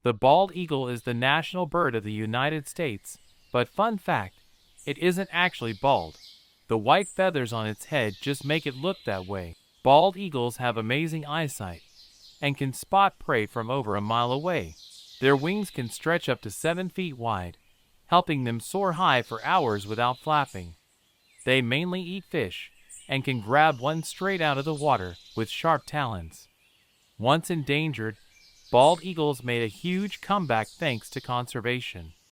The bald eagle is the national bird of the United States, but fun fact, it isn't actually bald. The white feathers on its head just make it look that way. Bald eagles have amazing eyesight and can spot prey from over a mile away. Their wings can stretch up to 7 feet wide, helping them soar high for hours without flapping. They mainly eat fish and can grab one straight out of the water with sharp talons. Once endangered, bald eagles made a huge comeback thanks to conservation.